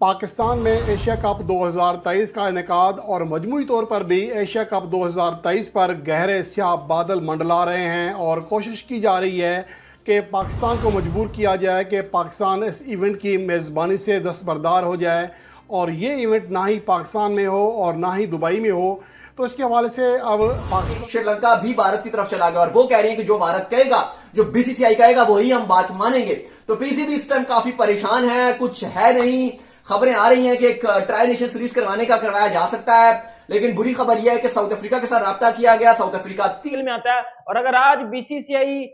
पाकिस्तान में Asia cup 2023 का इनेकाद और मजमूई तौर पर भी एशिया कप 2023 पर गहरे स्याह बादल मंडला रहे हैं और कोशिश की जा रही है कि पाकिस्तान को मजबूर किया जाए कि पाकिस्तान इस इवेंट की मेज़बानी से दस्तबरदार हो जाए और ये इवेंट ना ही पाकिस्तान में हो और ना ही दुबई में हो। तो इसके हवाले से अब पाकिस्तान श्रीलंका भी भारत की तरफ चला गया और वो कह रही है कि जो भारत कहेगा, जो बीसीसीआई कहेगा वही हम बात मानेंगे। तो पीसीबी इस टाइम काफी परेशान है, कुछ है नहीं। खबरें आ रही हैं कि एक ट्राई नेशन सीरीज करवाने का करवाया जा सकता है, लेकिन बुरी खबर यह है कि साउथ अफ्रीका के साथ राब्ता किया गया, साउथ अफ्रीका तीन में आता है। और अगर आज बीसीसीआई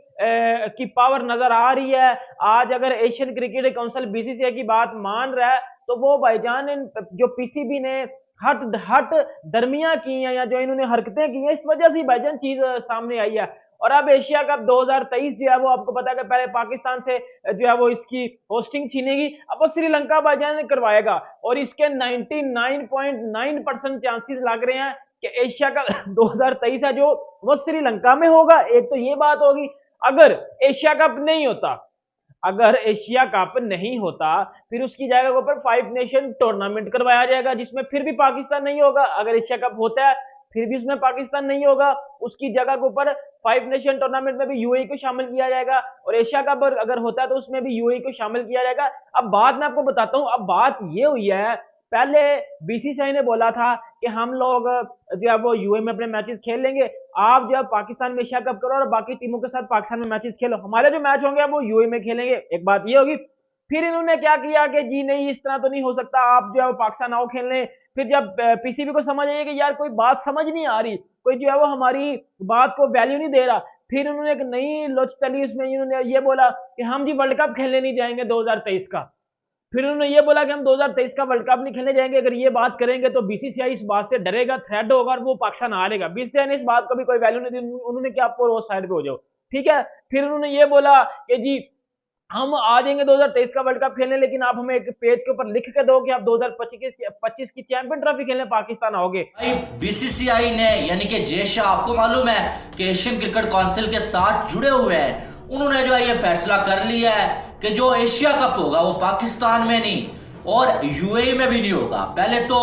की पावर नजर आ रही है, आज अगर एशियन क्रिकेट काउंसिल बीसीसीआई की बात मान रहा है, तो वो भाईजान जो पीसीबी ने हट दरमिया की हैं या जो इन्होंने हरकतें की हैं, इस वजह से भाईजान चीज सामने आई है। और अब एशिया कप 2023 जो है वो आपको पता है कि पहले पाकिस्तान से जो है वो इसकी होस्टिंग छीनेगी, अब वो श्रीलंका भाईजान करवाएगा और इसके 99.9% चांसेस लग रहे हैं कि एशिया कप 2023 है जो वो श्रीलंका में होगा। एक तो ये बात होगी। अगर एशिया कप नहीं होता फिर उसकी जगह के ऊपर 5 नेशन टूर्नामेंट करवाया जाएगा, जिसमें फिर भी पाकिस्तान नहीं होगा। अगर एशिया कप होता है फिर भी उसमें पाकिस्तान नहीं होगा, उसकी जगह के ऊपर 5 नेशन टूर्नामेंट में भी यूएई को शामिल किया जाएगा। और एशिया कप अगर होता है तो उसमें भी यूएई को शामिल किया जाएगा। अब बात मैं आपको बताता हूं, अब बात ये हुई है, पहले बीसीसीआई ने बोला था कि हम लोग जो है वो यूएई में अपने मैचेस खेल लेंगे, आप जो पाकिस्तान में एशिया कप करो और बाकी टीमों के साथ पाकिस्तान में मैचेस खेलो, हमारे जो मैच होंगे वो यूएई में खेलेंगे। एक बात ये होगी। फिर इन्होंने क्या किया कि जी नहीं, इस तरह तो नहीं हो सकता, आप जो है पाकिस्तान आओ खेलने। फिर जब पीसीबी को समझ आई कि यार कोई बात समझ नहीं आ रही, कोई जो है वो हमारी बात को वैल्यू नहीं दे रहा, फिर उन्होंने एक नई लोच चली, उसमें इन्होंने ये बोला कि हम जी वर्ल्ड कप खेलने नहीं जाएंगे 2023 का। फिर उन्होंने ये बोला कि हम 2023 का वर्ल्ड कप नहीं खेलने जाएंगे, अगर ये बात करेंगे तो बीसीसीआई इस बात से डरेगा, थ्रेट होगा और वो पाकिस्तान हारेगा। बीसीसीआई ने इस बात को भी कोई वैल्यू नहीं दी, उन्होंने क्या आपको रोज साइड पे हो जाओ, ठीक है। फिर उन्होंने ये बोला कि जी हम आ जाएंगे 2023 का वर्ल्ड कप खेलने, लेकिन आप हमें एक पेज के ऊपर लिख के दो कि आप 2025 की चैंपियन ट्रॉफी खेलने पाकिस्तान आओगे। भाई बीसीसीआई ने यानी कि जैसा आपको मालूम है कि एशियन क्रिकेट काउंसिल के साथ जुड़े हुए हैं, उन्होंने जो है ये फैसला कर लिया है कि जो एशिया कप होगा वो पाकिस्तान में नहीं और यूएई में भी नहीं होगा। पहले तो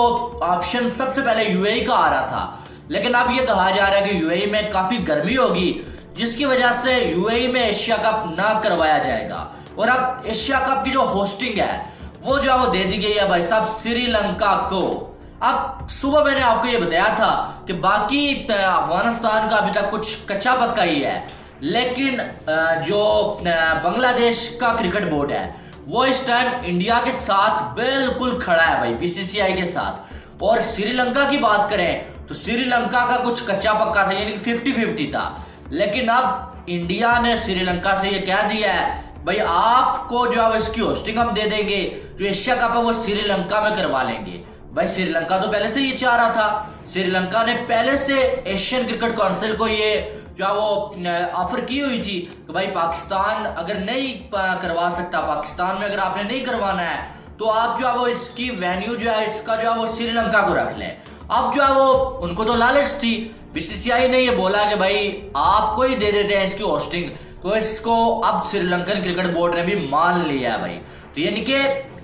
ऑप्शन सबसे पहले यूएई का आ रहा था, लेकिन अब ये कहा जा रहा है कि यूएई में काफी गर्मी होगी, जिसकी वजह से यूएई में एशिया कप ना करवाया जाएगा। और अब एशिया कप की जो होस्टिंग है वो जो है वो दे दी गई है भाई साहब श्रीलंका को। अब सुबह मैंने आपको ये बताया था कि बाकी अफगानिस्तान का अभी तक कुछ कच्चा पक्का ही है, लेकिन जो बांग्लादेश का क्रिकेट बोर्ड है वो इस टाइम इंडिया के साथ बिल्कुल खड़ा है भाई, बीसीसीआई के साथ। और श्रीलंका की बात करें तो श्रीलंका का कुछ कच्चा पक्का था, यानी कि 50-50 था, लेकिन अब इंडिया ने श्रीलंका से ये कह दिया है भाई आपको जो है इसकी होस्टिंग हम दे देंगे, जो एशिया कप है वो श्रीलंका में करवा लेंगे। भाई श्रीलंका तो पहले से ये चाह रहा था, श्रीलंका ने पहले से एशियन क्रिकेट काउंसिल को ये जो वो ऑफर की हुई थी कि भाई पाकिस्तान अगर नहीं करवा सकता, पाकिस्तान में अगर आपने नहीं करवाना है तो आप जो है वो इसकी वेन्यू जो है इसका जो है वो श्रीलंका को रख लें। अब जो है वो उनको तो लालच थी, बीसीसीआई ने ये बोला कि भाई आपको ही दे देते हैं इसकी होस्टिंग, तो इसको अब श्रीलंकन क्रिकेट बोर्ड ने भी मान लिया है भाई। तो यानी कि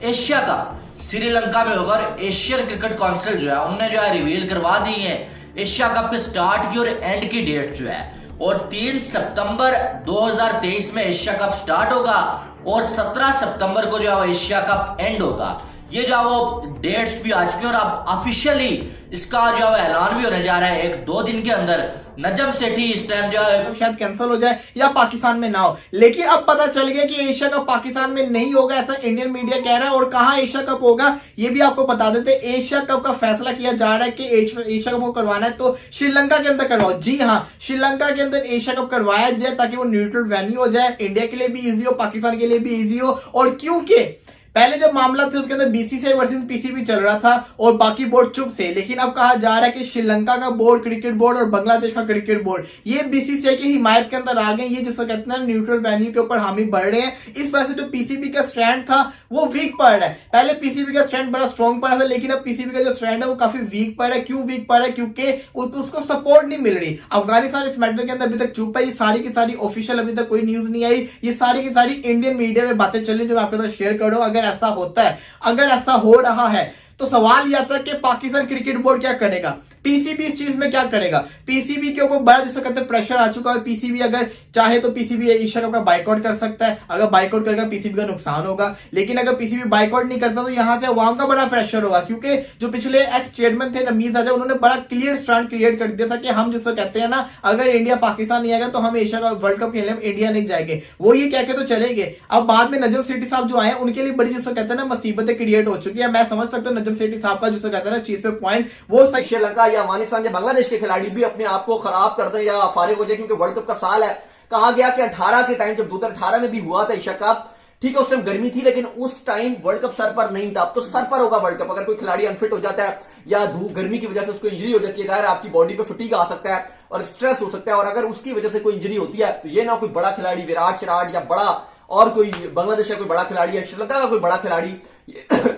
एशिया कप श्रीलंका में होगा और एशियन क्रिकेट काउंसिल जो है उन्होंने जो है रिवील करवा दी है एशिया कप के स्टार्ट की और एंड की डेट जो है, और 3 सितंबर 2023 में एशिया कप स्टार्ट होगा और 17 सितंबर को जो है एशिया कप एंड होगा। ये जो वो डेट्स भी आ चुके हैं और अब ऑफिशियली इसका जो है ऐलान भी होने जा रहा है 1-2 दिन के अंदर। नजम सेठी इस टाइम जो है शायद कैंसिल हो जाए या पाकिस्तान में ना हो, लेकिन अब पता चल गया कि एशिया कप पाकिस्तान में नहीं होगा, ऐसा इंडियन मीडिया कह रहा है। और कहां एशिया कप होगा ये भी आपको बता देते। एशिया कप का फैसला किया जा रहा है कि एशिया कप को करवाना है तो श्रीलंका के अंदर करवाओ। जी हाँ, श्रीलंका के अंदर एशिया कप करवाया जाए ताकि वो न्यूट्रल वेन्यू हो जाए, इंडिया के लिए भी इजी हो, पाकिस्तान के लिए भी इजी हो। और क्योंकि पहले जब मामला था उसके अंदर बीसीसीआई वर्सेस पीसीबी चल रहा था और बाकी बोर्ड चुप से, लेकिन अब कहा जा रहा है कि श्रीलंका का बोर्ड, क्रिकेट बोर्ड और बांग्लादेश का क्रिकेट बोर्ड ये बीसीसीआई की हिमायत के अंदर आ गए। ये जिसको कहते हैं न्यूट्रल वेन्यू के ऊपर हामी बढ़ रहे हैं। इस वजह से जो पीसीबी का स्टैंड था वो वीक पड़ रहा है। पहले पीसीबी का स्टैंड बड़ा स्ट्रॉन्ग पड़ा था, लेकिन अब पीसीबी का जो स्टैंड है वो काफी वीक पड़ रहा है। क्यों वीक पड़ रहा है? क्योंकि उसको सपोर्ट नहीं मिल रही। अफगानिस्तान इस मैटर के अंदर अभी तक चुप है। ये सारी की सारी ऑफिशियल अभी तक कोई न्यूज नहीं आई। ये सारी की सारी इंडियन मीडिया में बातें चल रही जो मैं आपके साथ शेयर कर रहा हूं। अगर अगर ऐसा होता है, अगर ऐसा हो रहा है, तो सवाल यह आता है कि पाकिस्तान क्रिकेट बोर्ड क्या करेगा, पीसीबी इस चीज में क्या करेगा। पीसीबी के ऊपर बड़ा जिसको कहते हैं प्रेशर आ चुका है। पीसीबी अगर चाहे तो पीसीबी एशिया कप का बाइकआउट कर सकता है, अगर बाइकआउट करेगा पीसीबी का नुकसान होगा, लेकिन अगर पीसीबी बाइकआउट नहीं करता तो यहां से अवाम का बड़ा प्रेशर होगा, क्योंकि जो पिछले एक्स चेयरमैन थे रमीज आजा, उन्होंने बड़ा क्लियर स्टैंड क्रिएट कर दिया था कि हम जिसको कहते हैं ना, अगर इंडिया पाकिस्तान नहीं आएगा तो हम एशिया का वर्ल्ड कप खेलने में इंडिया नहीं जाएंगे। वो ये कह के तो चले गए। अब बाद में नजम सेठी साहब जो आए उनके लिए बड़ी जिसको कहते हैं ना मुसीबतें क्रिएट हो चुकी है। मैं समझ सकता हूँ नजम सेठी साहब का जिसको कहते हैं ना चीज पे पॉइंट, वो सही। श्रीलंका या अफगानिस्तान या बांग्लादेश के खिलाड़ी भी अपने आप को खराब कर दें या फारिग हो जाए, क्योंकि वर्ल्ड कप का साल है। कहा गया कि 18 के टाइम, जब 2018 में भी हुआ था एशिया कप, ठीक है उस टाइम गर्मी थी, लेकिन उस टाइम वर्ल्ड कप सर पर नहीं था। अब तो सर पर होगा वर्ल्ड कप। अगर कोई खिलाड़ी अनफिट हो जाता है या धूप गर्मी की वजह से उसको इंजरी हो जाती है, जाहिर है आपकी बॉडी पे फटीग आ सकता है और स्ट्रेस हो सकता है, और अगर उसकी वजह से कोई इंजरी होती है तो ये ना कोई बड़ा खिलाड़ी विराट या बड़ा और कोई बांग्लादेश का कोई बड़ा खिलाड़ी या श्रीलंका का कोई बड़ा खिलाड़ी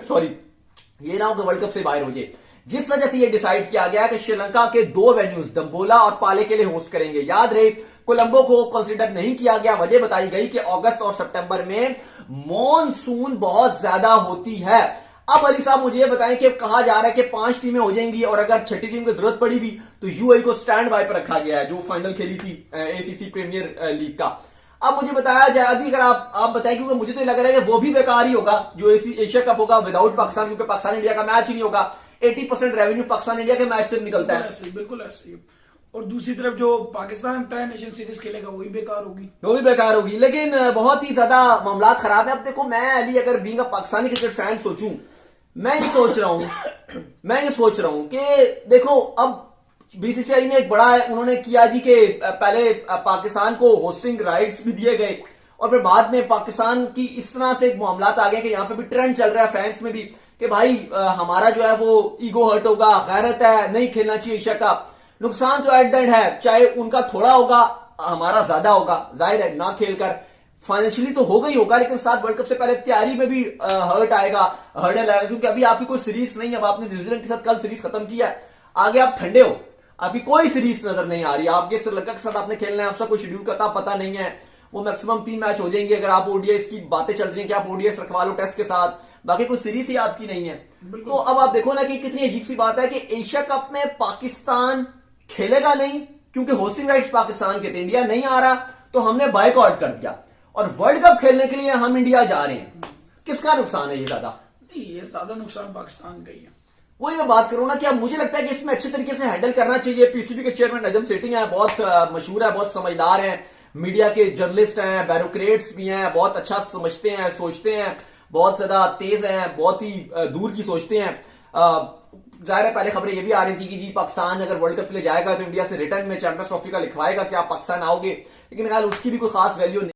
सॉरी ये ना हो कि वर्ल्ड कप से बाहर हो जाए। जिस वजह से ये डिसाइड किया गया कि श्रीलंका के 2 वेन्यूज दम्बोला और पाले के लिए होस्ट करेंगे। याद रहे कोलंबो को कंसीडर नहीं किया गया। वजह बताई गई कि अगस्त और सितंबर में मॉनसून बहुत ज्यादा होती है। अब अली साहब मुझे ये बताएं कि कहा जा रहा है कि 5 टीमें हो जाएंगी और अगर 6ठी टीम की जरूरत पड़ी भी तो यूएई को स्टैंड बाय पर रखा गया है, जो फाइनल खेली थी एसीसी प्रीमियर लीग का। अब मुझे बताया जाए, यदि अगर आप बताएं, क्योंकि मुझे तो लग रहा है कि वो भी बेकार ही होगा जो एशिया कप होगा विदाउट पाकिस्तान, क्योंकि पाकिस्तान इंडिया का मैच ही नहीं होगा। 80% रेवेन्यू पाकिस्तान इंडिया के मैच से निकलता है। बिल्कुल ऐसे ही। और दूसरी तरफ जो पाकिस्तान ट्राई नेशन सीरीज खेलेगा वो भी बेकार होगी। लेकिन बहुत ही ज्यादा मामला खराब है। अब देखो, मैं अली अगर being a Pakistani cricket fan सोचूं, मैं ये सोच रहा हूं कि देखो, अब बीसीसीआई ने एक बड़ा उन्होंने किया जी कि पहले पाकिस्तान को होस्टिंग राइट्स भी दिए गए और फिर बाद में पाकिस्तान की इस तरह से मामला आ गया कि यहाँ पे भी ट्रेंड चल रहा है फैंस में भी कि भाई हमारा जो है वो ईगो हर्ट होगा, गैरत है, नहीं खेलना चाहिए एशिया कप। नुकसान तो एट द एंड है, चाहे उनका थोड़ा होगा हमारा ज्यादा होगा, जाहिर है ना खेलकर फाइनेंशियली तो होगा ही होगा, लेकिन साथ वर्ल्ड कप से पहले तैयारी में भी हर्डल आएगा, क्योंकि अभी आपकी कोई सीरीज नहीं है। अब आपने न्यूजीलैंड के साथ कल सीरीज खत्म किया है, आगे आप ठंडे हो, अभी कोई सीरीज नजर नहीं आ रही। आपके श्रीलंका के साथ आपने खेलना है, आपका कोई शेड्यूल का पता नहीं है। वो मैक्सिमम 3 मैच हो जाएंगे अगर आप ओडीआई की बातें चल रही हैं कि आप ओडीआई रखवा लो टेस्ट के साथ, बाकी कोई सीरीज ही आपकी नहीं है। तो अब आप देखो ना कि कितनी अजीब सी बात है कि एशिया कप में पाकिस्तान खेलेगा नहीं, क्योंकि होस्टिंग राइट्स पाकिस्तान के थे, इंडिया नहीं आ रहा तो हमने बायकॉट कर दिया, और वर्ल्ड कप खेलने के लिए हम इंडिया जा रहे हैं। किसका नुकसान है ये ज्यादा? ये ज्यादा नुकसान पाकिस्तान का ही है। वही मैं बात करूं ना कि अब मुझे लगता है कि इसमें अच्छे तरीके से हैंडल करना चाहिए। पीसीबी के चेयरमैन नजम सेठी हैं, बहुत मशहूर है, बहुत समझदार हैं, मीडिया के जर्नलिस्ट हैं, ब्यूरोक्रेट्स भी हैं, बहुत अच्छा समझते हैं, सोचते हैं, बहुत ज्यादा तेज हैं, बहुत ही दूर की सोचते हैं। जाहिर है पहले खबरें ये भी आ रही थी कि जी पाकिस्तान अगर वर्ल्ड कप के लिए जाएगा तो इंडिया से रिटर्न में चैंपियंस ट्रॉफी का लिखवाएगा कि आप पाकिस्तान आओगे, लेकिन उसकी भी कोई खास वैल्यू नहीं।